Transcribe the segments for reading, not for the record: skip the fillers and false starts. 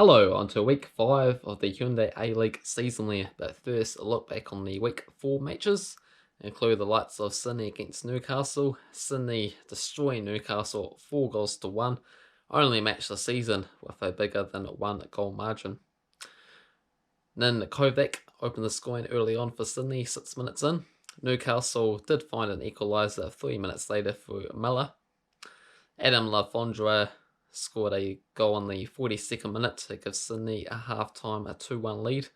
Hello, on to week 5 of the Hyundai A League season there, but first a look back on the week 4 matches, include the likes of Sydney against Newcastle, Sydney destroying Newcastle 4-1, only match the season with a bigger than 1 goal margin. Then Kovac opened the scoring early on for Sydney 6 minutes in. Newcastle did find an equaliser 3 minutes later through Miller. Adam Lafondra scored a goal in the 42nd minute to give Sydney a half-time a 2-1 lead.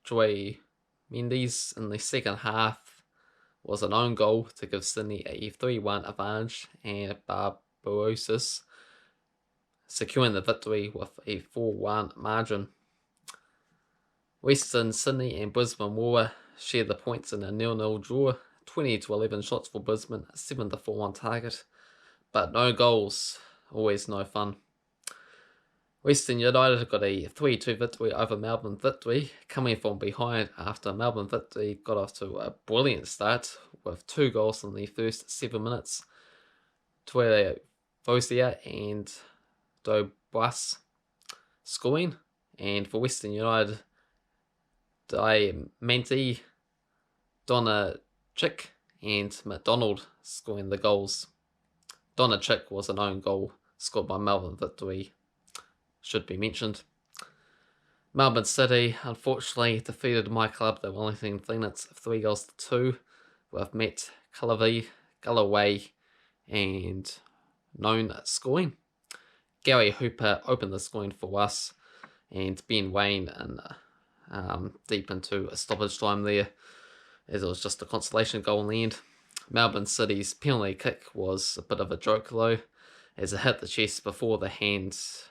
Joy Mendes in the second half was an own goal to give Sydney a 3-1 advantage, and Barbarosis securing the victory with a 4-1 margin. Western Sydney and Brisbane War shared the points in a 0-0 draw, 20-11 shots for Brisbane, 7-4 on target, but no goals, always no fun. Western United got a 3-2 victory over Melbourne Victory, coming from behind after Melbourne Victory got off to a brilliant start with 2 goals in the first 7 minutes. Tuere Fosia and Dobras scoring, and for Western United, Diamante, Donachik and McDonald scoring the goals. Donachik was an own goal scored by Melbourne Victory, should be mentioned. Melbourne City unfortunately defeated my club, the Wellington Phoenix, 3-2, with Matt Galloway and Known scoring. Gary Hooper opened the scoring for us, and Ben Wayne deep into a stoppage time there, as it was just a consolation goal in the end. Melbourne City's penalty kick was a bit of a joke though, as it hit the chest before the hands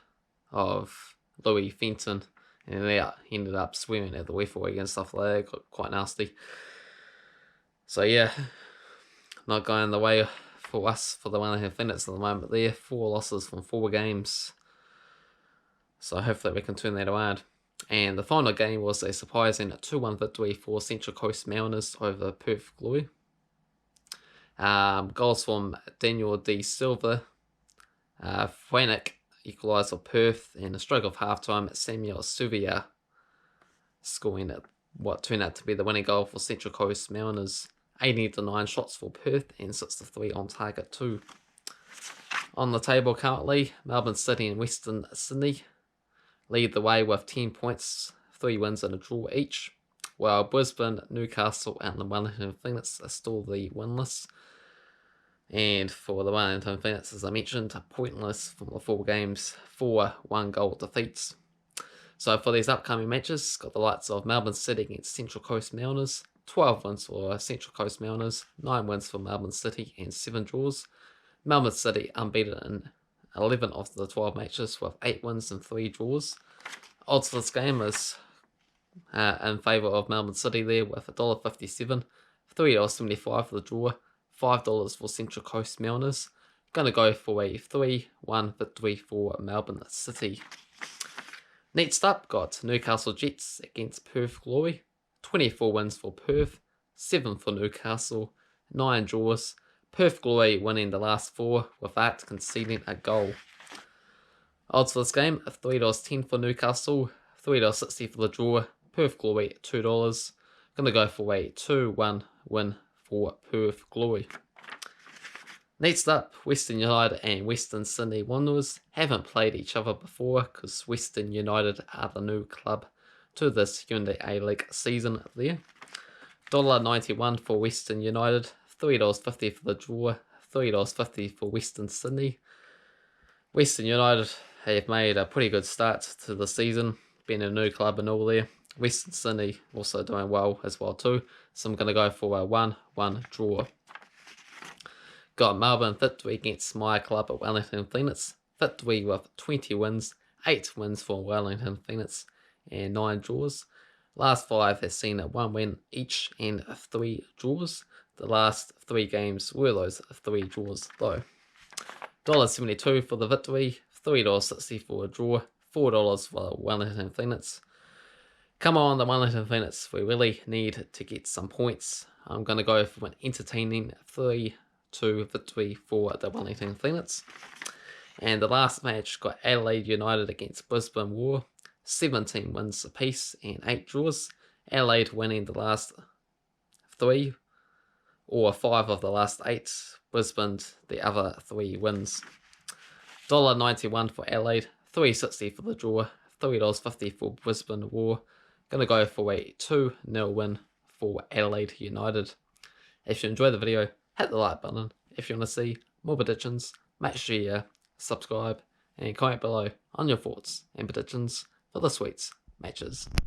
of Louis Fenton, and they ended up swearing at the referee and stuff like that. Got quite nasty. So yeah, not going the way for us for the Wellington Phoenix at the moment there. 4 losses from 4 games. So hopefully we can turn that around. And the final game was a surprising 2-1 victory for Central Coast Mariners over Perth Glory. Goals from Daniel D. Silva, Frank equalised for Perth, and a stroke of halftime, Samuel Suvia scoring what turned out to be the winning goal for Central Coast Mariners. 80-9 shots for Perth and 6-3 on target too. On the table currently, Melbourne City and Western Sydney lead the way with 10 points, 3 wins and a draw each, while Brisbane, Newcastle and the Wellington Phoenix are still the winless. And for the Wellington Phoenix, as I mentioned, pointless from the 4 games, 4 1-goal defeats. So for these upcoming matches, got the likes of Melbourne City against Central Coast Mariners, 12 wins for Central Coast Mariners, 9 wins for Melbourne City and 7 draws. Melbourne City unbeaten in 11 of the 12 matches with 8 wins and 3 draws. Odds for this game is in favour of Melbourne City there with $1.57, $3.75 for the draw, $5 for Central Coast Mariners. Going to go for a 3-1 victory for Melbourne City. Next up, got Newcastle Jets against Perth Glory. 24 wins for Perth, 7 for Newcastle, 9 draws. Perth Glory winning the last 4 without conceding a goal. Odds for this game are $3.10 for Newcastle, $3.60 for the draw. Perth Glory $2. Going to go for a 2-1 win for Perth Glory. Next up, Western United and Western Sydney Wanderers haven't played each other before because Western United are the new club to this Hyundai A League season there. $1.91 for Western United, $3.50 for the draw, $3.50 for Western Sydney. Western United have made a pretty good start to the season, being a new club and all there. Western Sydney also doing well as well too, so I'm going to go for a 1-1 draw. Got Melbourne Victory against my club at Wellington Phoenix. Victory with 20 wins, 8 wins for Wellington Phoenix and 9 draws. Last 5 has seen 1 win each and 3 draws. The last 3 games were those 3 draws though. $1.72 for the victory, $3.60 for a draw, $4 for Wellington Phoenix. Come on, the Wellington Phoenix, we really need to get some points. I'm going to go for an entertaining 3-2 victory for the Wellington Phoenix. And the last match got Adelaide United against Brisbane War. 17 wins apiece and 8 draws. Adelaide winning the last 3, or 5 of the last 8. Brisbane the other 3 wins. $1.91 for Adelaide, $3.60 for the draw, $3.50 for Brisbane War. Gonna go for a 2-0 win for Adelaide United. If you enjoyed the video, hit the like button. If you want to see more predictions, make sure you subscribe and comment below on your thoughts and predictions for this week's matches.